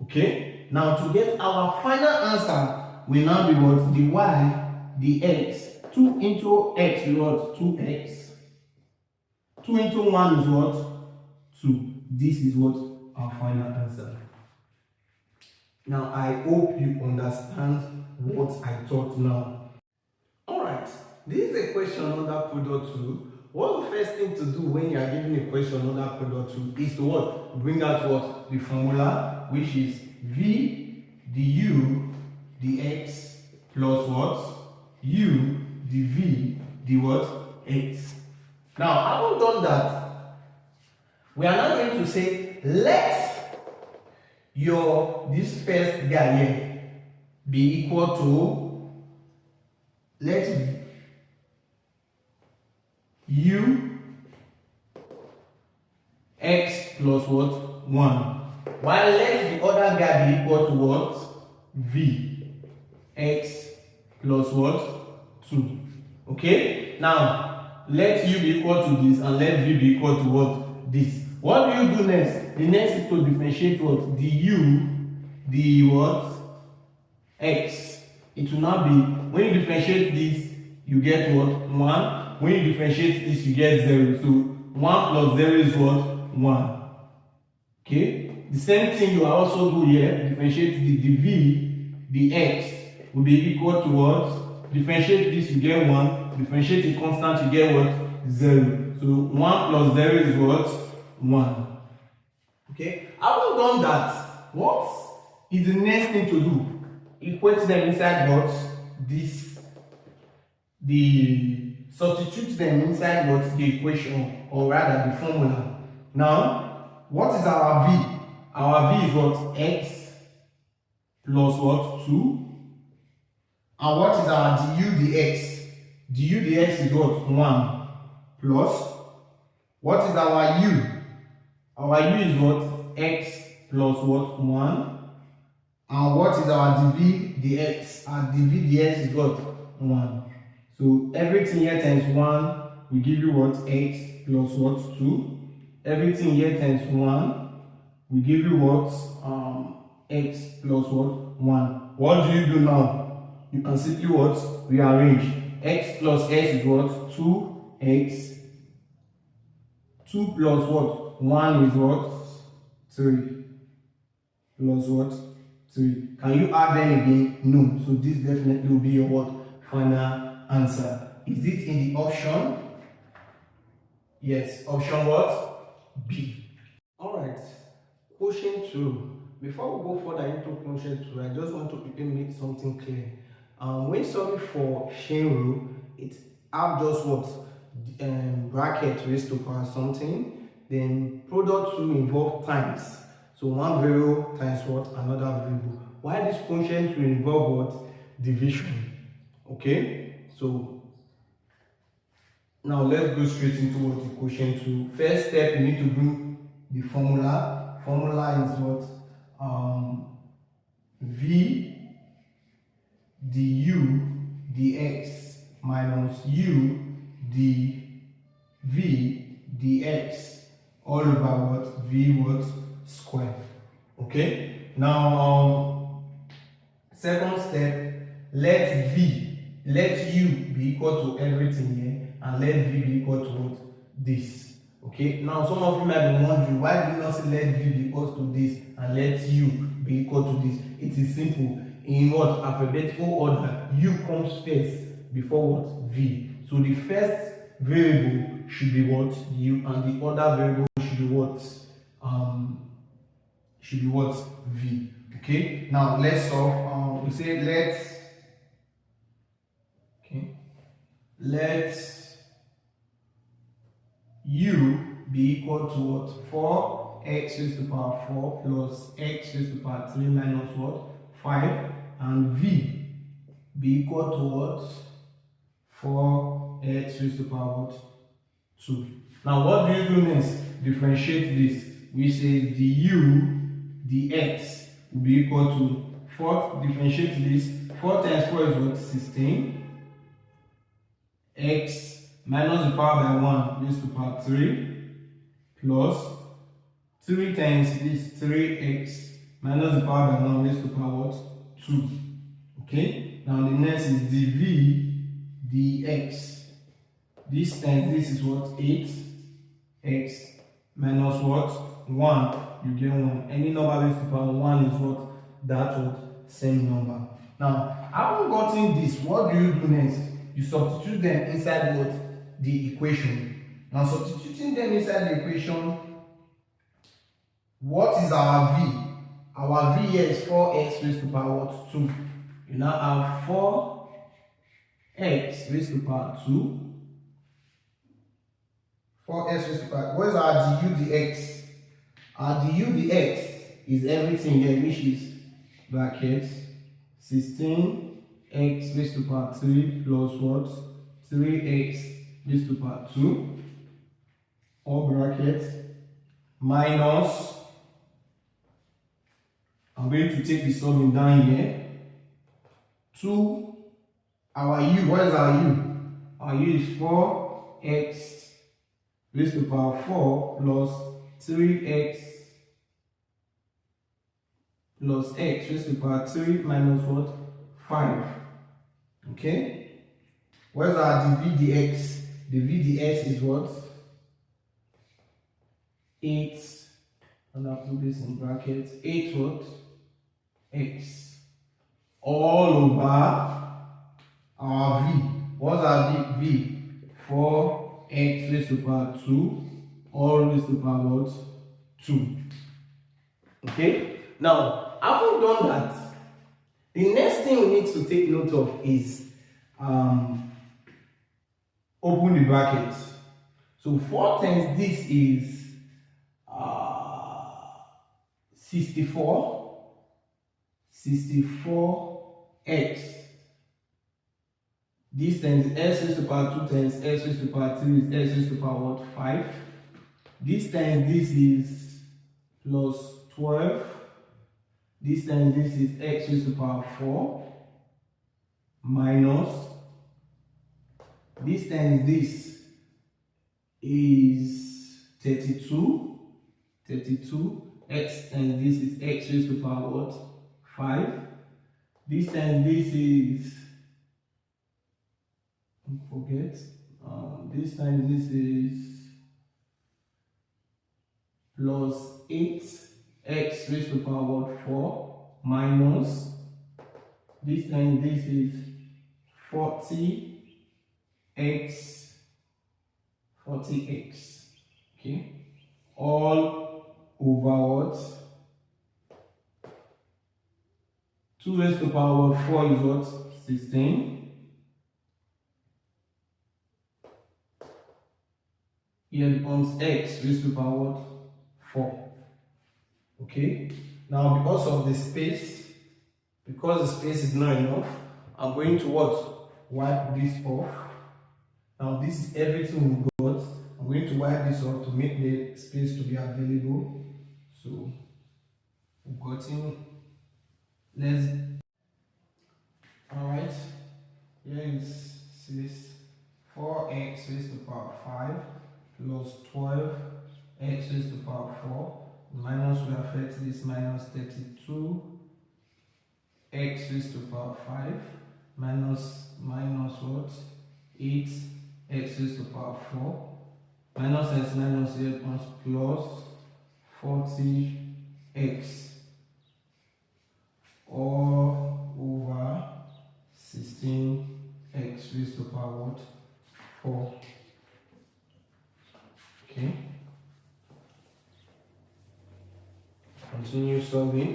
Okay, now to get our final answer will now be what? The y, the x. 2 into x is what? 2x. 2 into 1 is what? 2. This is what our final answer. Now I hope you understand what I taught now. Alright, this is a question under product 2. What the first thing to do when you are given a question under product 2 is to what? Bring out what? The formula, which is v du dx plus what? U dv d what? X. Now, having done that, we are now going to say let this first guy here be equal to, let u x plus what? 1. While let the other guy be equal to what? V x plus what? 2. Okay? Now, let u be equal to this and let v be equal to what? This. What do you do next? The next is to differentiate what? The u, the what? X. It will now be, when you differentiate this, you get what? 1. When you differentiate this, you get 0. So 1 plus 0 is what? 1. Okay? The same thing you also do here. Differentiate the v, the x will be equal to what? Differentiate this, you get 1. Differentiate a constant, you get what? 0. So 1 plus 0 is what? 1. Okay? Having done that, what is the next thing to do? Equate them inside what? This. Substitute them inside what? The equation, or rather the formula. Now, what is our v? Our v is what? X plus what? 2. And what is our du dx? Du dx is what? 1 plus. What is our u? Our u is what? X plus what? 1. And what is our dv dx? Our dv dx is what? 1. So everything here times 1 will give you what? X plus what? 2. Everything here times 1 will give you what? X plus what? 1. What do you do now? You can simply what? Rearrange. X plus x is what? 2x. 2 plus what? 1 is what? 3. Plus what? 3. Can you add them again? No. So this definitely will be your what? Final answer. Is it in the option? Yes. Option what? B. Alright. Question 2. Before we go further into question 2, I just want to quickly make something clear. When solving for chain rule, it have just what? Bracket raised to power something. Then product 2 involve times. So one variable times what? Another variable. Why this quotient will involve what? Division. Okay? So now let's go straight into what the quotient 2. First step, you need to bring the formula. Formula is what? V du dx minus u dv dx all over what? V what? Square. Okay? Now, second step, let u be equal to everything here and let v be equal to what? This. Okay? Now, some of you might be wondering, why do you not say let v be equal to this and let u be equal to this? It is simple. In what? Alphabetical order, u comes first before what? V. So the first variable should be what? U, and the other variable should be what? V. Okay? Now let's solve. We say let u be equal to what? 4x raised to the power 4 plus x raised to the power 3 minus what? 5, and v be equal to what? 4x raised to the power what? 2. Now what do you do next? Differentiate this. We say du dx will be equal to 4. Differentiate this. 4 times 4 is what? 16. X minus the power by 1 raised to the power 3 plus 3 times this 3x minus the power by 1 raised to power what? 2. Okay, now the next is dv dx. This times this is what? 8x minus what? 1. You get 1. Any number raised to power 1 is what? That what? Same number. Now, having gotten this, what do you do next? You substitute them inside what? The equation. Now, substituting them inside the equation, what is our v? Our v here is 4x raised to power what? 2. You now have 4x raised to power 2. 4x raised to power. What is our du dx? Our du dx is everything here, which is brackets 16x raised to power 3 plus what? 3x raised to power 2. All brackets minus. I'm going to take the summing down here. 2. Our u. What is our u? Our u is 4x raised to power 4 plus 3x plus x raised to power 3 minus what? 5. Okay? Where's our dv dx? The v dx is what? 8. And I'll put this in brackets. 8 what? X. All over our v. What's our v? 4x raised to power 2. All raised to power what? 2. Okay? Now, having done that, the next thing we need to take note of is open the bracket. So 4 times this is 64x. This times s raised to power 2 times s raised to power 3 is s raised to power what? 5. This times this is plus 12. This times this is x raised to power 4 minus. This times this is 32. 32. X times this is x raised to power what? 5. This times this is, don't forget, this times this is plus 8x raised to power what? 4 minus. This times this is 40x. Okay, all over what? 2 raised to power 4 is what? 16. Here becomes x raised to power what? 4. Okay, now because of the space, because the space is not enough, I'm going to what? Wipe this off. Now this is everything we've got. I'm going to wipe this off to make the space to be available. So we've gotten, let's, alright, here is 4x raised to power 5 plus 12x raised to power 4 minus, we affect this minus 32 x raised to power 5 minus what? 8 x raised to power 4 minus x minus 8 plus 40x all over 16x raised to power what? 4. Okay. Continue solving.